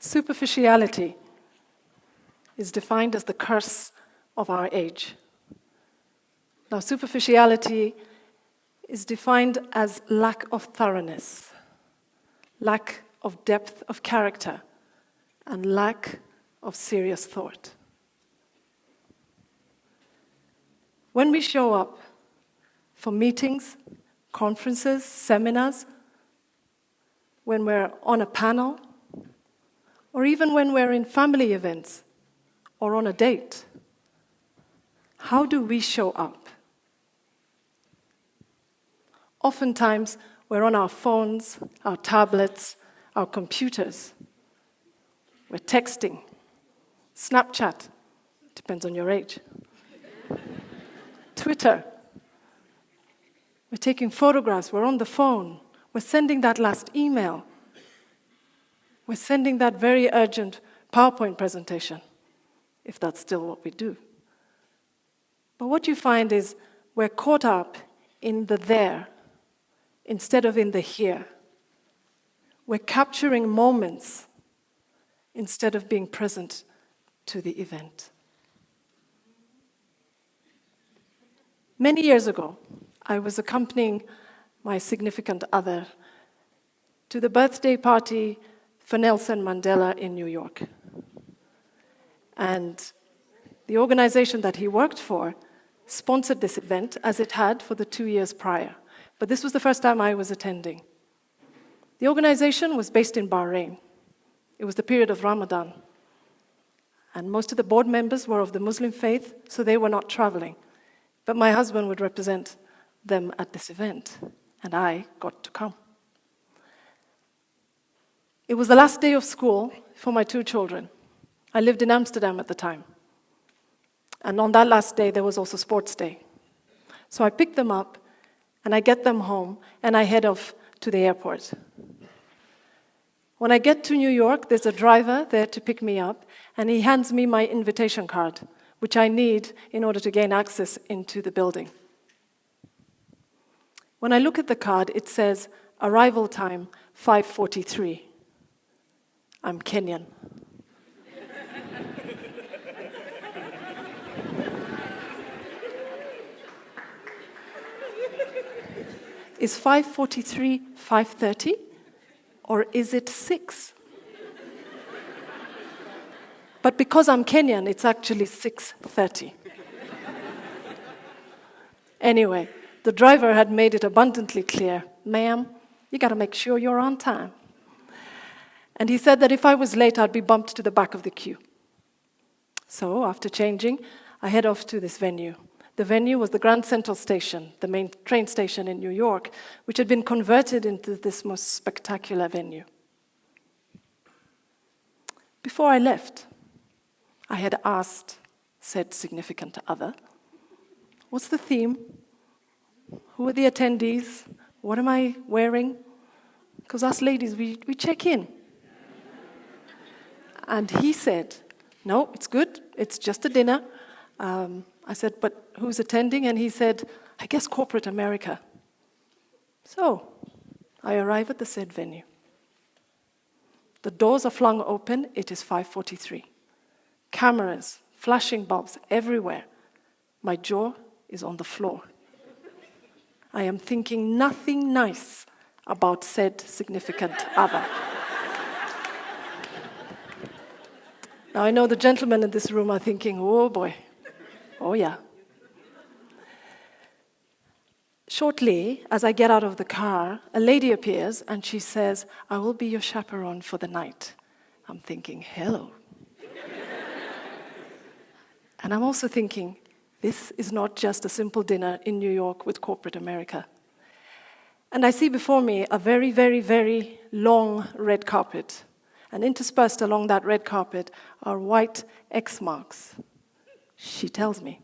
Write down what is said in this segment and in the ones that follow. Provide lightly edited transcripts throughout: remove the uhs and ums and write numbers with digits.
Superficiality is defined as the curse of our age. Now, superficiality is defined as lack of thoroughness, lack of depth of character, and lack of serious thought. When we show up for meetings, conferences, seminars, when we're on a panel, or even when we're in family events or on a date, how do we show up? Oftentimes, we're on our phones, our tablets, our computers. We're texting, Snapchat, depends on your age, Twitter. We're taking photographs, we're on the phone, we're sending that last email, we're sending that very urgent PowerPoint presentation, if that's still what we do. But what you find is we're caught up in the there instead of in the here. We're capturing moments instead of being present to the event. Many years ago, I was accompanying my significant other to the birthday party for Nelson Mandela in New York. And the organization that he worked for sponsored this event, as it had for the 2 years prior. But this was the first time I was attending. The organization was based in Bahrain. It was the period of Ramadan. And most of the board members were of the Muslim faith, so they were not traveling. But my husband would represent them at this event, and I got to come. It was the last day of school for my 2 children. I lived in Amsterdam at the time. And on that last day, there was also sports day. So I pick them up, and I get them home, and I head off to the airport. When I get to New York, there's a driver there to pick me up, and he hands me my invitation card, which I need in order to gain access into the building. When I look at the card, it says, arrival time, 5:43. I'm Kenyan. Is 5:43 5:30? Or is it 6? But because I'm Kenyan, it's actually 6:30. Anyway, the driver had made it abundantly clear, ma'am, you got to make sure you're on time. And he said that if I was late, I'd be bumped to the back of the queue. So after changing, I head off to this venue. The venue was the Grand Central Station, the main train station in New York, which had been converted into this most spectacular venue. Before I left, I had asked said significant other, what's the theme? Who are the attendees? What am I wearing? Because us ladies, we check in. And he said, no, it's good. It's just a dinner. I said, but who's attending? And he said, I guess corporate America. So I arrive at the said venue. The doors are flung open. It is 5:43. Cameras, flashing bulbs everywhere. My jaw is on the floor. I am thinking nothing nice about said significant other. Now, I know the gentlemen in this room are thinking, oh boy, oh yeah. Shortly, as I get out of the car, a lady appears and she says, I will be your chaperone for the night. I'm thinking, hello. And I'm also thinking, this is not just a simple dinner in New York with corporate America. And I see before me a very, very, very long red carpet. And interspersed along that red carpet are white X marks. She tells me,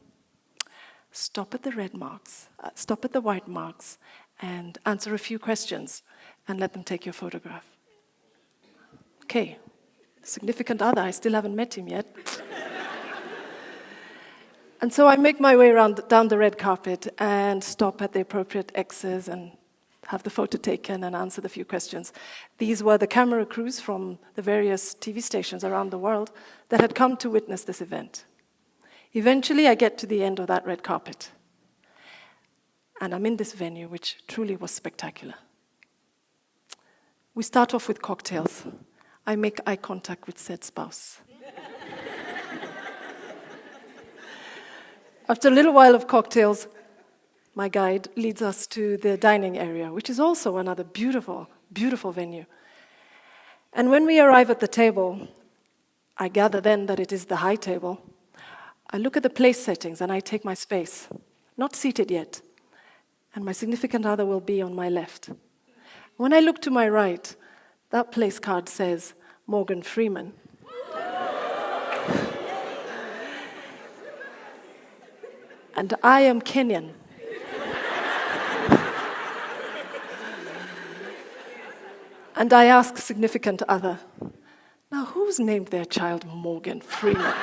stop at the red marks, stop at the white marks, and answer a few questions, and let them take your photograph. Okay, significant other, I still haven't met him yet. And so I make my way down the red carpet and stop at the appropriate X's and have the photo taken and answer the few questions. These were the camera crews from the various TV stations around the world that had come to witness this event. Eventually, I get to the end of that red carpet. And I'm in this venue, which truly was spectacular. We start off with cocktails. I make eye contact with said spouse. After a little while of cocktails, my guide leads us to the dining area, which is also another beautiful, beautiful venue. And when we arrive at the table, I gather then that it is the high table. I look at the place settings and I take my space, not seated yet, and my significant other will be on my left. When I look to my right, that place card says Morgan Freeman. And I am Kenyan. And I ask significant other, now who's named their child Morgan Freeman?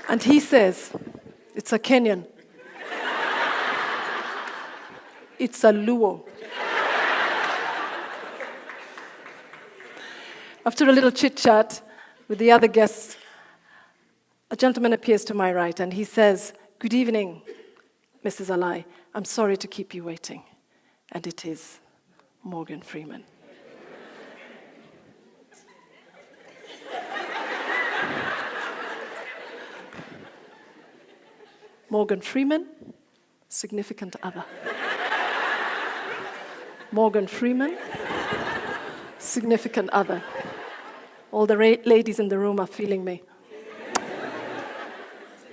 And he says, it's a Kenyan. It's a Luo. After a little chit-chat with the other guests, a gentleman appears to my right and he says, good evening, Mrs. Alai. I'm sorry to keep you waiting. And it is Morgan Freeman. Morgan Freeman, significant other. Morgan Freeman, significant other. All the ladies in the room are feeling me.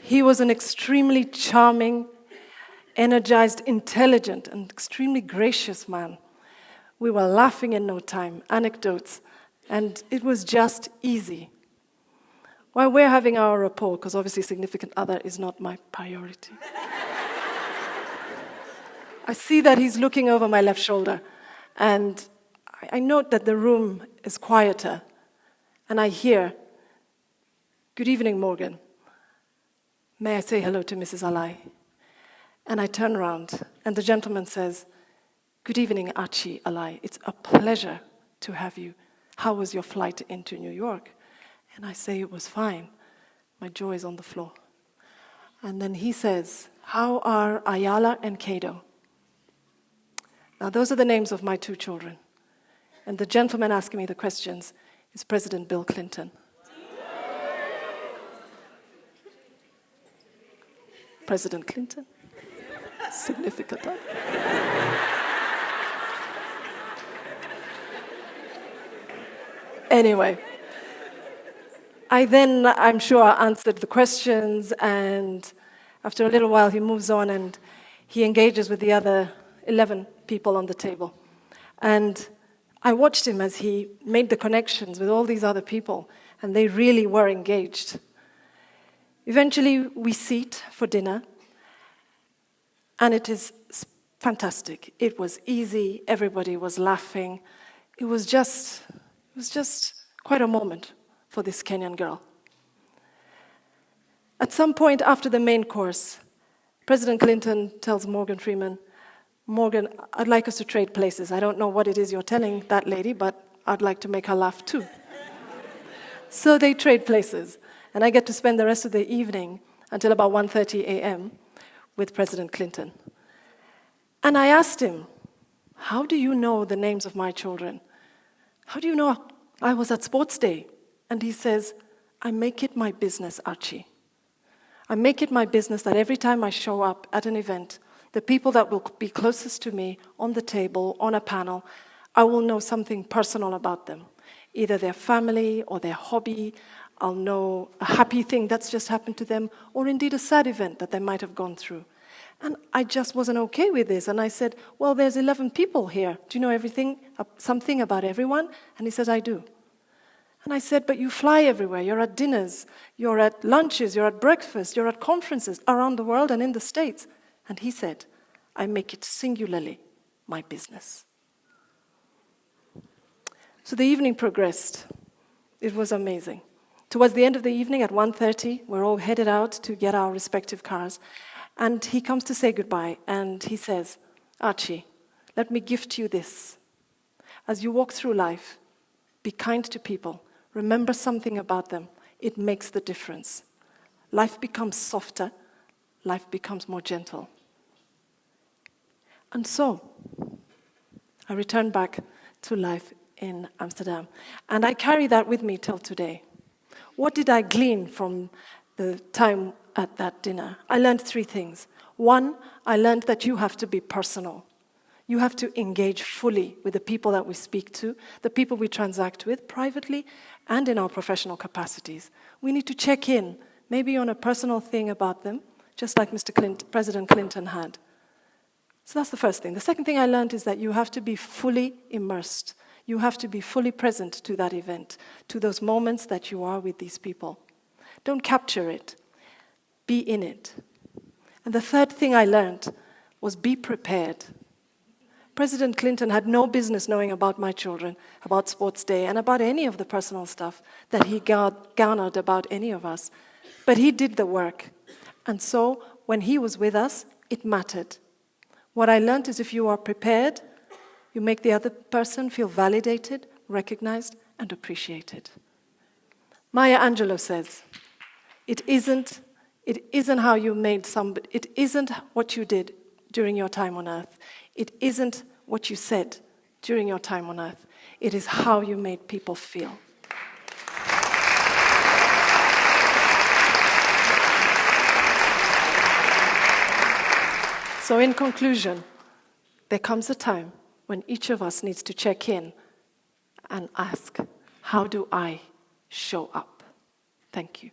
He was an extremely charming, energized, intelligent, and extremely gracious man. We were laughing in no time, anecdotes, and it was just easy. While we're having our rapport, because obviously significant other is not my priority. I see that he's looking over my left shoulder, and I note that the room is quieter, and I hear, good evening, Morgan. May I say hello to Mrs. Alai? And I turn around, and the gentleman says, good evening, Achie Alai. It's a pleasure to have you. How was your flight into New York? And I say, it was fine. My jaw is on the floor. And then he says, how are Ayala and Cato? Now, those are the names of my two children. And the gentleman asking me the questions is President Bill Clinton. President Clinton, significant other. Anyway, I'm sure, answered the questions, and after a little while he moves on and he engages with the other 11 people on the table. And I watched him as he made the connections with all these other people, and they really were engaged. Eventually, we sit for dinner, and it is fantastic. It was easy, everybody was laughing. It was just quite a moment for this Kenyan girl. At some point after the main course, President Clinton tells Morgan Freeman, Morgan, I'd like us to trade places. I don't know what it is you're telling that lady, but I'd like to make her laugh too. So they trade places, and I get to spend the rest of the evening until about 1:30 a.m. with President Clinton. And I asked him, how do you know the names of my children? How do you know I was at sports day? And he says, I make it my business, Achie. I make it my business that every time I show up at an event, the people that will be closest to me on the table, on a panel, I will know something personal about them. Either their family or their hobby. I'll know a happy thing that's just happened to them, or indeed a sad event that they might have gone through. And I just wasn't okay with this. And I said, well, there's 11 people here. Do you know something about everyone? And he says, I do. And I said, but you fly everywhere. You're at dinners, you're at lunches, you're at breakfast, you're at conferences around the world and in the States. And he said, I make it singularly my business. So the evening progressed. It was amazing. Towards the end of the evening at 1:30, we're all headed out to get our respective cars. And he comes to say goodbye, and he says, Achie, let me gift you this. As you walk through life, be kind to people. Remember something about them. It makes the difference. Life becomes softer. Life becomes more gentle. And so, I returned back to life in Amsterdam. And I carry that with me till today. What did I glean from the time at that dinner? I learned 3 things. 1, I learned that you have to be personal. You have to engage fully with the people that we speak to, the people we transact with, privately and in our professional capacities. We need to check in, maybe on a personal thing about them, just like President Clinton had. So that's the first thing. The second thing I learned is that you have to be fully immersed. You have to be fully present to that event, to those moments that you are with these people. Don't capture it. Be in it. And the third thing I learned was be prepared. President Clinton had no business knowing about my children, about Sports Day, and about any of the personal stuff that he garnered about any of us. But he did the work. And so, when he was with us, it mattered. What I learned is if you are prepared, you make the other person feel validated, recognized, and appreciated. Maya Angelou says, it isn't how you made somebody, it isn't what you did during your time on earth. It isn't what you said during your time on earth. It is how you made people feel. So in conclusion, there comes a time when each of us needs to check in and ask, how do I show up? Thank you.